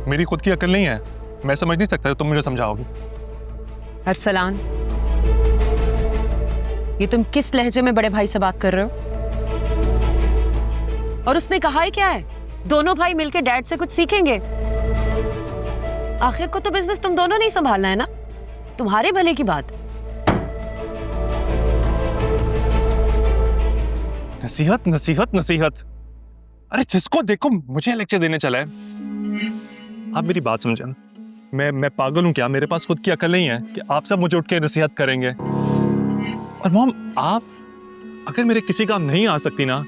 मेरी खुद की अकल नहीं है, मैं समझ नहीं सकता, तुम मुझे समझाओगी। अरसलान, ये तुम किस लहजे में बड़े भाई से बात कर रहे हो? और उसने कहा ही क्या है? दोनों भाई मिलके डैड से कुछ सीखेंगे। आखिर को तो बिजनेस तुम दोनों ने ही संभालना है ना, तुम्हारे भले की बात। नसीहत नसीहत नसीहत, अरे जिसको देखो मुझे लेक्चर देने चला है। आप मेरी बात समझे ना, मैं पागल हूं क्या? मेरे पास खुद की अकल नहीं है कि आप सब मुझे उठ के नसीहत करेंगे? और मॉम, आप अगर मेरे किसी काम नहीं आ सकती ना,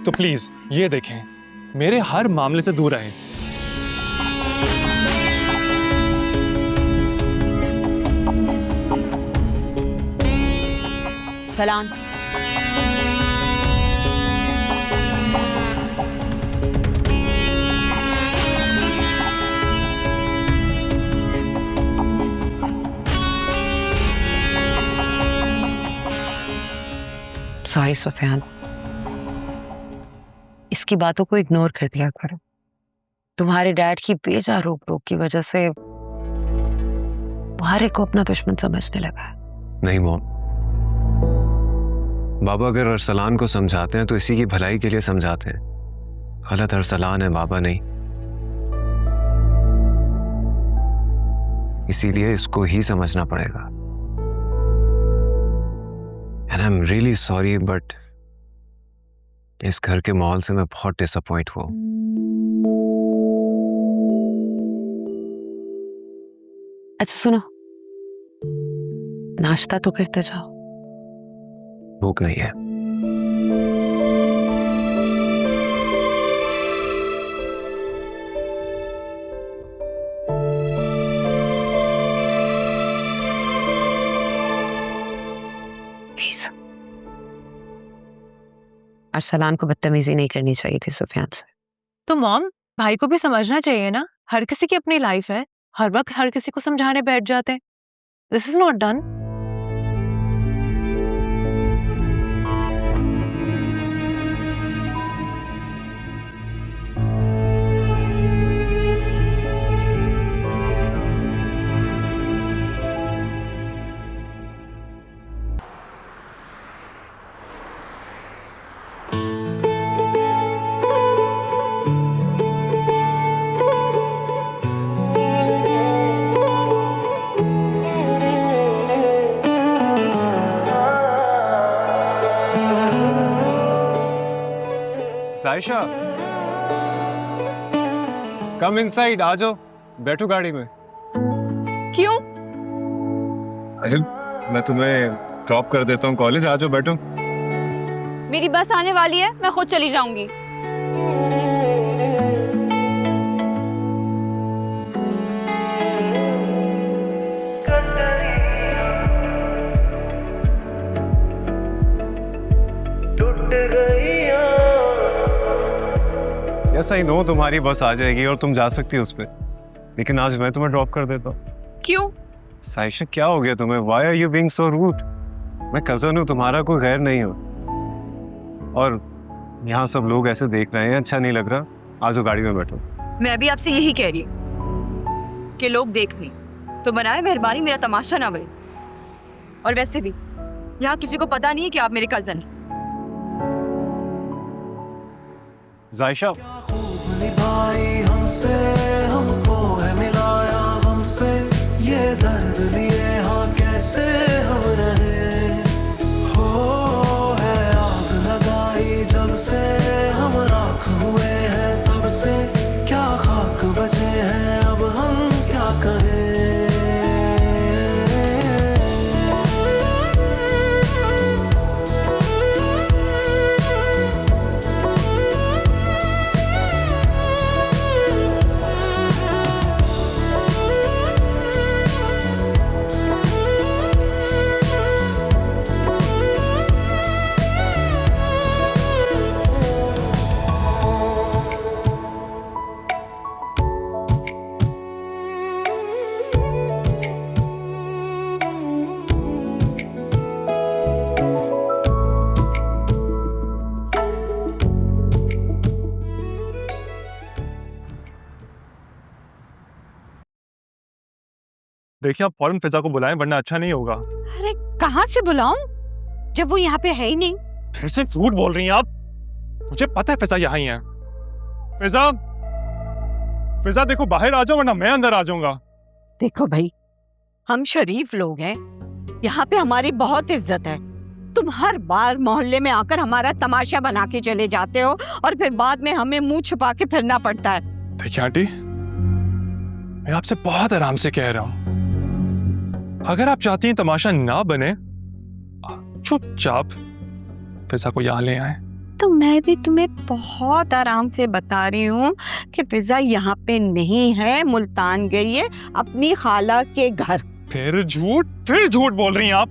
तो प्लीज ये देखें, मेरे हर मामले से दूर रहें। सलाम। सॉरी सुफियान, इसकी बातों को इग्नोर कर दिया करो। तुम्हारे डैड की बेजा रोक टोक की वजह से बुहारे को अपना दुश्मन समझने लगा है। नहीं मॉम, बाबा अगर अरसलान को समझाते हैं तो इसी की भलाई के लिए समझाते हैं। गलत अरसलान है, बाबा नहीं। इसीलिए इसको ही समझना पड़ेगा। And I'm really sorry, but इस घर के माहौल से मैं बहुत डिसअपॉइंट हुआ। अच्छा सुनो, नाश्ता तो करते जाओ। भूख नहीं है। प्लीज, अरसलान को बदतमीजी नहीं करनी चाहिए थी सुफियान से। तो मॉम, भाई को भी समझना चाहिए ना, हर किसी की अपनी लाइफ है, हर वक्त हर किसी को समझाने बैठ जाते हैं। This is not done. Saisha, come inside, आ जाओ, बैठो गाड़ी में। क्यों? अरे मैं तुम्हें ड्रॉप कर देता हूँ कॉलेज, आ जाओ, बैठो। मेरी बस आने वाली है, मैं खुद चली जाऊंगी। यस आई नो, तुम्हारी बस आ जाएगी और तुम जा सकती हो उस पर, लेकिन आज मैं तुम्हें ड्रॉप कर देता हूँ। क्यों? साइशा, क्या हो गया तुम्हें? Why are you being so rude? मैं कजन हूँ तुम्हारा, कोई गैर नहीं हो। और यहाँ सब लोग ऐसे देख रहे हैं, अच्छा नहीं लग रहा। आ जाओ गाड़ी में बैठो। मैं भी आपसे यही कह रही हूँ कि लोग देख नहीं तो बनाए मेहरबानी मेरा तमाशा ना बने। और वैसे भी यहाँ किसी को पता नहीं है कि आप मेरे कजन हैं। जायशा, निभाई हमसे, हमको है मिलाया हमसे, ये दर्द लिए हाँ कैसे हम रहे। हो है आग लगाई जब से हम राख हुए हैं, तब से क्या खाक बचे हैं, अब हम क्या कहें। देखिए आप फौरन फिजा को बुलाएं वरना अच्छा नहीं होगा। अरे कहाँ से बुलाऊं जब वो यहाँ पे है ही नहीं। फिर से झूठ बोल रही हैं आप। मुझे पता है फिजा यहाँ ही है। फिजा, फिजा देखो बाहर आ जाओ वरना मैं अंदर आ जाऊंगा। देखो भाई, हम शरीफ लोग हैं, यहाँ पे हमारी बहुत इज्जत है। तुम हर बार मोहल्ले में आकर हमारा तमाशा बना के चले जाते हो और फिर बाद में हमें मुंह छुपा के फिरना पड़ता है। देखिए आंटी, मैं आपसे बहुत आराम से कह रहा हूं, अगर आप चाहती हैं तमाशा ना बने, चुपचाप फिजा को यहाँ ले आए। तो मैं भी तुम्हें बहुत आराम से बता रही हूँ कि फिजा यहाँ पे नहीं है, मुल्तान गई है अपनी खाला के घर। फिर झूठ बोल रही हैं आप।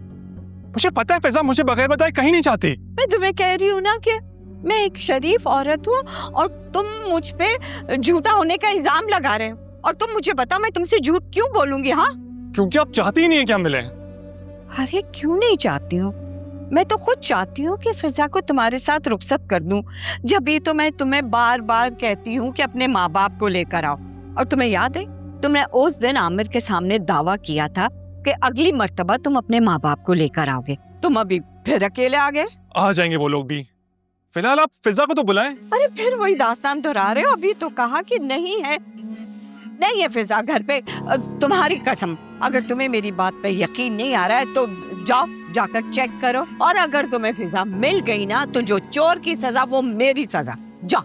मुझे पता है फिजा मुझे बगैर बताए कहीं नहीं चाहती। मैं तुम्हें कह रही हूँ ना कि मैं एक शरीफ औरत हूँ और तुम मुझ पे झूठा होने का इल्जाम लगा रहे हो। और तुम मुझे बता, मैं तुमसे झूठ क्यों बोलूंगी? हाँ, क्योंकि आप चाहती ही नहीं है कि हम मिले। अरे क्यों नहीं चाहती हूँ, मैं तो खुद चाहती हूँ कि फिजा को तुम्हारे साथ रुखसत कर दूं। जब भी तो मैं तुम्हें बार बार कहती हूँ कि अपने माँ बाप को लेकर आओ। और तुम्हें याद है, तुमने उस दिन आमिर के सामने दावा किया था कि अगली मर्तबा तुम अपने माँ बाप को लेकर आओगे। तुम अभी फिर अकेले आ गए। आ जाएंगे वो लोग भी, फिलहाल आप फिजा को तो बुलाएं। अरे फिर वही दास्तान दोहरा रहे हो। अभी तो कहा कि नहीं है फिजा घर पे। तुम्हारी कसम, अगर तुम्हें मेरी बात पे यकीन नहीं आ रहा है तो जाओ जाकर चेक करो। और अगर तुम्हें फिजा मिल गई ना तो जो चोर की सजा वो मेरी सजा। जाओ।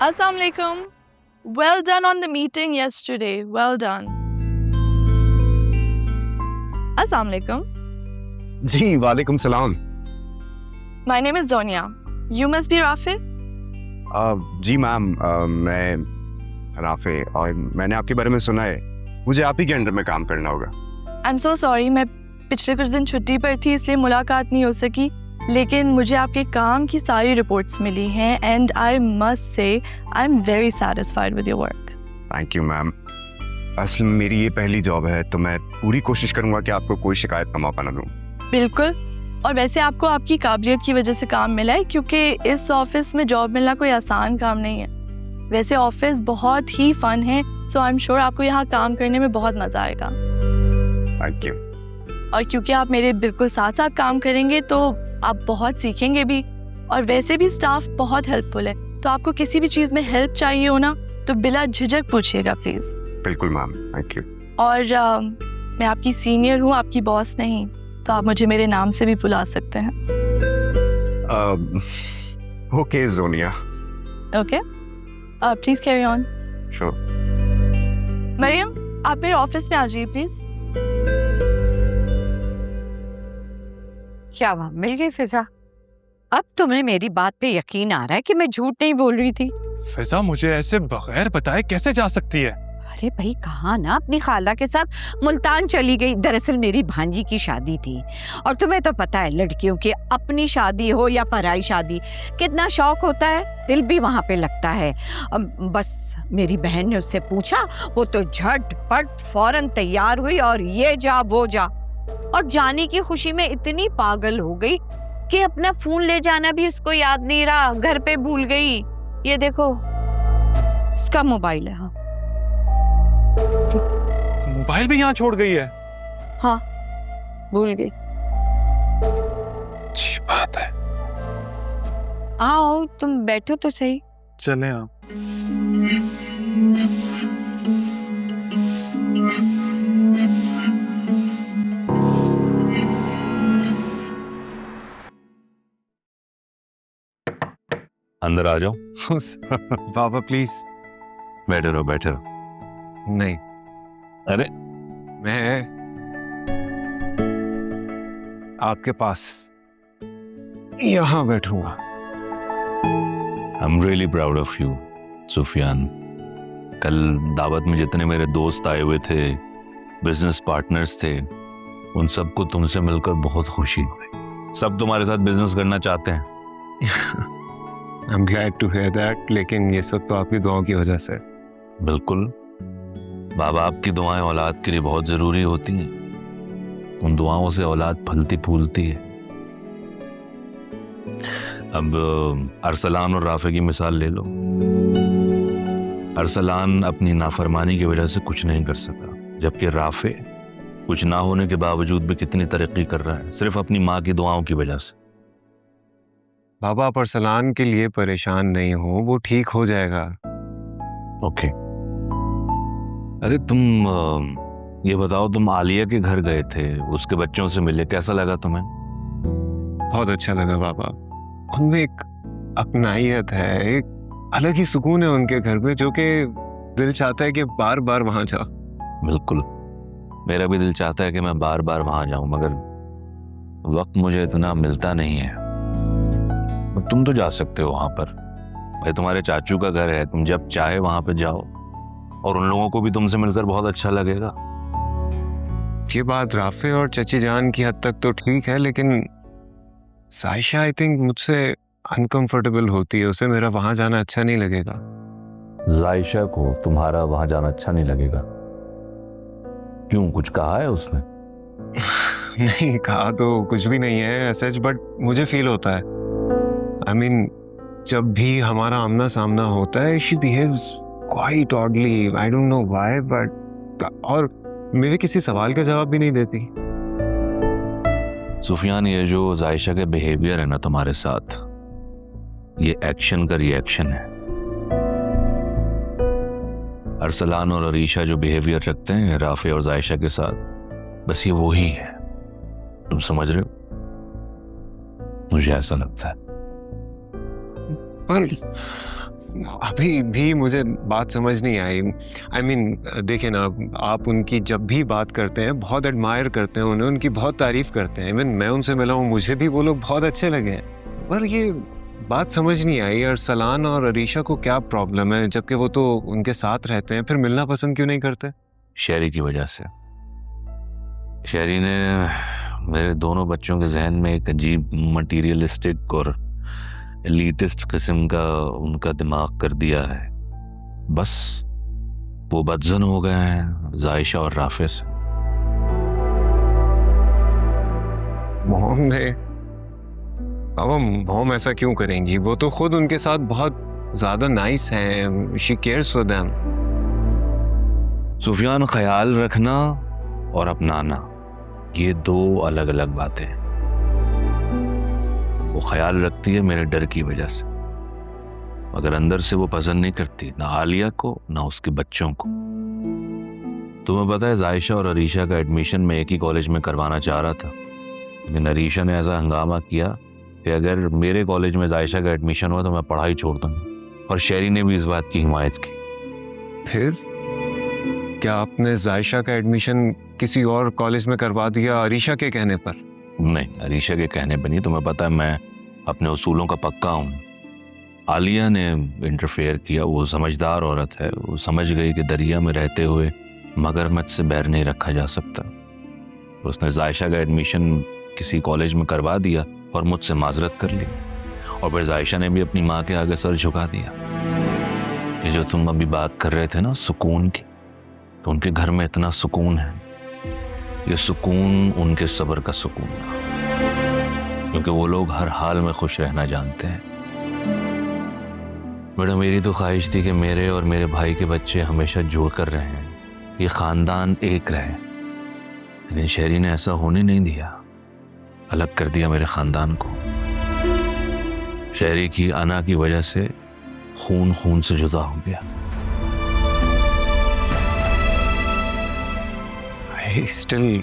Assalamu alaikum. Well done on the meeting yesterday. Well done. Assalamu alaikum. जी वालेकुम सलाम। My name is Donia. You must be Rafi. जी मैम, मैं राफे और मैंने आपके बारे में सुना है। मुझे आप ही के अंडर में काम करना होगा। I'm so sorry. मैं पिछले कुछ दिन छुट्टी पर थी इसलिए मुलाकात नहीं हो सकी, लेकिन मुझे आपके काम की सारी रिपोर्ट्स मिली हैं and I must say I'm very satisfied with your work. Thank you ma'am. असल में मेरी ये पहली जॉब है तो मैं पूरी कोशिश करूंगा कि आपको कोई शिकायत का मौका न दूं। बिल्कुल, और वैसे आपको आपकी काबिलियत की वजह से काम मिला है, क्योंकि इस ऑफिस में जॉब मिलना कोई आसान काम नहीं है। वैसे ऑफिस बहुत ही फन है, सो आई एम श्योर आपको यहाँ काम करने में बहुत मज़ा आएगा। Thank you. और क्योंकि आप मेरे बिल्कुल साथ साथ काम करेंगे तो आप बहुत सीखेंगे भी, और वैसे भी स्टाफ बहुत हेल्पफुल है, तो आपको किसी भी चीज़ में हेल्प चाहिए हो ना तो बिला झिझक पूछिएगा प्लीज़। बिल्कुल मैम, थैंक यू। और मैं आपकी सीनियर हूँ, आपकी बॉस नहीं, तो आप मुझे मेरे नाम से भी बुला सकते हैं। Okay Zonia. Okay, please carry on. Sure. Mariam, आप मेरे ऑफिस में आ जाइए प्लीज़। क्या हुआ, मिल गई फिजा? अब तुम्हें मेरी बात पे यकीन आ रहा है कि मैं झूठ नहीं बोल रही थी? फिजा मुझे ऐसे बगैर बताए कैसे जा सकती है? अरे भाई, कहा ना अपनी खाला के साथ मुल्तान चली गई। दरअसल मेरी भांजी की शादी थी, और तुम्हें तो पता है लड़कियों की अपनी शादी हो या पराई शादी, कितना शौक होता है, दिल भी वहाँ पे लगता है। बस मेरी बहन ने उससे पूछा, वो तो झटपट फौरन तैयार हुई और ये जा वो जा, और जाने की खुशी में इतनी पागल हो गई कि अपना फोन ले जाना भी उसको याद नहीं रहा, घर पे भूल गई। ये देखो, इसका मोबाइल है। हाँ, मोबाइल भी यहाँ छोड़ गई है? हाँ, भूल गई। अच्छी बात है। आओ, तुम बैठो तो सही। चले आप। अंदर आ जाओ। बाबा प्लीज। बैठे रहो बैठे रहो। नहीं, अरे मैं आपके पास यहाँ बैठूंगा। I am really proud of you Sufiyan. कल दावत में जितने मेरे दोस्त आए हुए थे, बिजनेस पार्टनर्स थे, उन सबको तुमसे मिलकर बहुत खुशी हुई। सब तुम्हारे साथ बिजनेस करना चाहते हैं। I am glad to hear that, लेकिन ये सब तो आपकी दुआओं की वजह से। बिल्कुल, बाबा आपकी दुआएं औलाद के लिए बहुत ज़रूरी होती हैं। उन दुआओं से औलाद फलती फूलती है। अब अरसलान और राफे की मिसाल ले लो। अरसलान अपनी नाफरमानी की वजह से कुछ नहीं कर सका, जबकि राफे कुछ ना होने के बावजूद भी कितनी तरक्की कर रहा है, सिर्फ अपनी माँ की दुआओं की वजह से। बाबा, आप अरसलान के लिए परेशान नहीं हो, वो ठीक हो जाएगा। ओके। अरे तुम ये बताओ, तुम आलिया के घर गए थे, उसके बच्चों से मिले, कैसा लगा तुम्हें? बहुत अच्छा लगा बाबा। उनमें एक अपनाइयत है, एक अलग ही सुकून है उनके घर में, जो कि दिल चाहता है कि बार बार वहां जाओ। बिल्कुल, मेरा भी दिल चाहता है कि मैं बार बार वहां जाऊं, मगर वक्त मुझे इतना मिलता नहीं है। तुम तो जा सकते हो वहां पर, भाई तुम्हारे चाचू का घर है, तुम जब चाहे वहां पर जाओ, और उन लोगों को भी तुमसे मिलकर बहुत अच्छा लगेगा। ये बात राफे और चची जान की हद तक तो ठीक है, लेकिन साइशा आई थिंक मुझसे अनकंफर्टेबल होती है, उसे मेरा वहां जाना अच्छा नहीं लगेगा। जायशा को तुम्हारा वहां जाना अच्छा नहीं लगेगा? क्यों, कुछ कहा है उसने? नहीं, कहा तो कुछ भी नहीं है सच, बट मुझे फील होता है। आई मीन, जब भी हमारा आमना सामना होता है, she behaves quite oddly, I don't know why, but और मेरे किसी सवाल का जवाब भी नहीं देती। सुफियान, ये जो जायशा के बिहेवियर है ना तुम्हारे साथ, ये एक्शन का रिएक्शन है। अरसलान और अरीशा जो बिहेवियर रखते हैं राफे और जायशा के साथ, बस ये वही है। तुम समझ रहे हो? मुझे ऐसा लगता है। पर अभी भी मुझे बात समझ नहीं आई। आई मीन, देखिए ना, आप उनकी जब भी बात करते हैं बहुत एडमायर करते हैं उन्हें, उनकी बहुत तारीफ करते हैं। इवन मैं उनसे मिला हूँ, मुझे भी वो लोग बहुत अच्छे लगे हैं, पर ये बात समझ नहीं आई अरसलान और अरीशा को क्या प्रॉब्लम है, जबकि वो तो उनके साथ रहते हैं, फिर मिलना पसंद क्यों नहीं करते? शेरी की वजह से। शेरी ने मेरे दोनों बच्चों के जहन में एक अजीब मटीरियलिस्टिक और एलिटिस्ट किस्म का उनका दिमाग कर दिया है। बस वो बदजन हो गए हैं जायशा और राफे से। मॉम ने, बाबा मॉम ऐसा क्यों करेंगी? वो तो खुद उनके साथ बहुत ज्यादा नाइस हैं, she cares for them. Sufiyan, ख्याल रखना और अपनाना ये दो अलग अलग बातें हैं। वो ख्याल रखती है मेरे डर की वजह से, मगर अंदर से वो पसंद नहीं करती, ना आलिया को ना उसके बच्चों को। तुम्हें पता है, जायशा और अरीशा का एडमिशन मैं एक ही कॉलेज में करवाना चाह रहा था, लेकिन अरीशा ने ऐसा हंगामा किया कि अगर मेरे कॉलेज में जायशा का एडमिशन हुआ तो मैं पढ़ाई छोड़ दूंगा, और शेरी ने भी इस बात की हिमायत की। फिर क्या आपने जायशा का एडमिशन किसी और कॉलेज में करवा दिया अरीशा के कहने पर? नहीं, अरीशा के कहने पर नहीं। तुम्हें पता है मैं अपने उसूलों का पक्का हूँ। आलिया ने इंटरफेयर किया, वो समझदार औरत है, वो समझ गई कि दरिया में रहते हुए मगरमच्छ से बैर नहीं रखा जा सकता। उसने जायशा का एडमिशन किसी कॉलेज में करवा दिया और मुझसे माजरत कर ली, और फिर जायशा ने भी अपनी माँ के आगे सर झुका दिया। ये जो तुम अभी बात कर रहे थे ना सुकून की, तो उनके घर में इतना सुकून है, ये सुकून उनके सब्र का सुकून है, क्योंकि वो लोग हर हाल में खुश रहना जानते हैं। बेटा, मेरी तो ख्वाहिश थी कि मेरे और मेरे भाई के बच्चे हमेशा जुड़ कर रहें, ये खानदान एक रहे, लेकिन शेरी ने ऐसा होने नहीं दिया, अलग कर दिया मेरे खानदान को। शेरी की अना की वजह से खून खून से जुदा हो गया। I still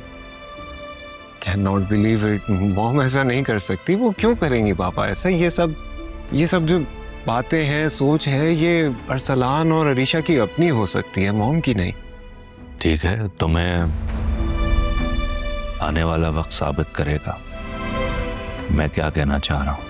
cannot believe it. Mom ऐसा नहीं कर सकती। वो क्यों करेंगी पापा ऐसा? ये सब जो बातें हैं, सोच है, ये अरसलान और अरीशा की अपनी हो सकती है, मॉम की नहीं। ठीक है, तुम्हें आने वाला वक्त साबित करेगा मैं क्या कहना चाह रहा हूँ।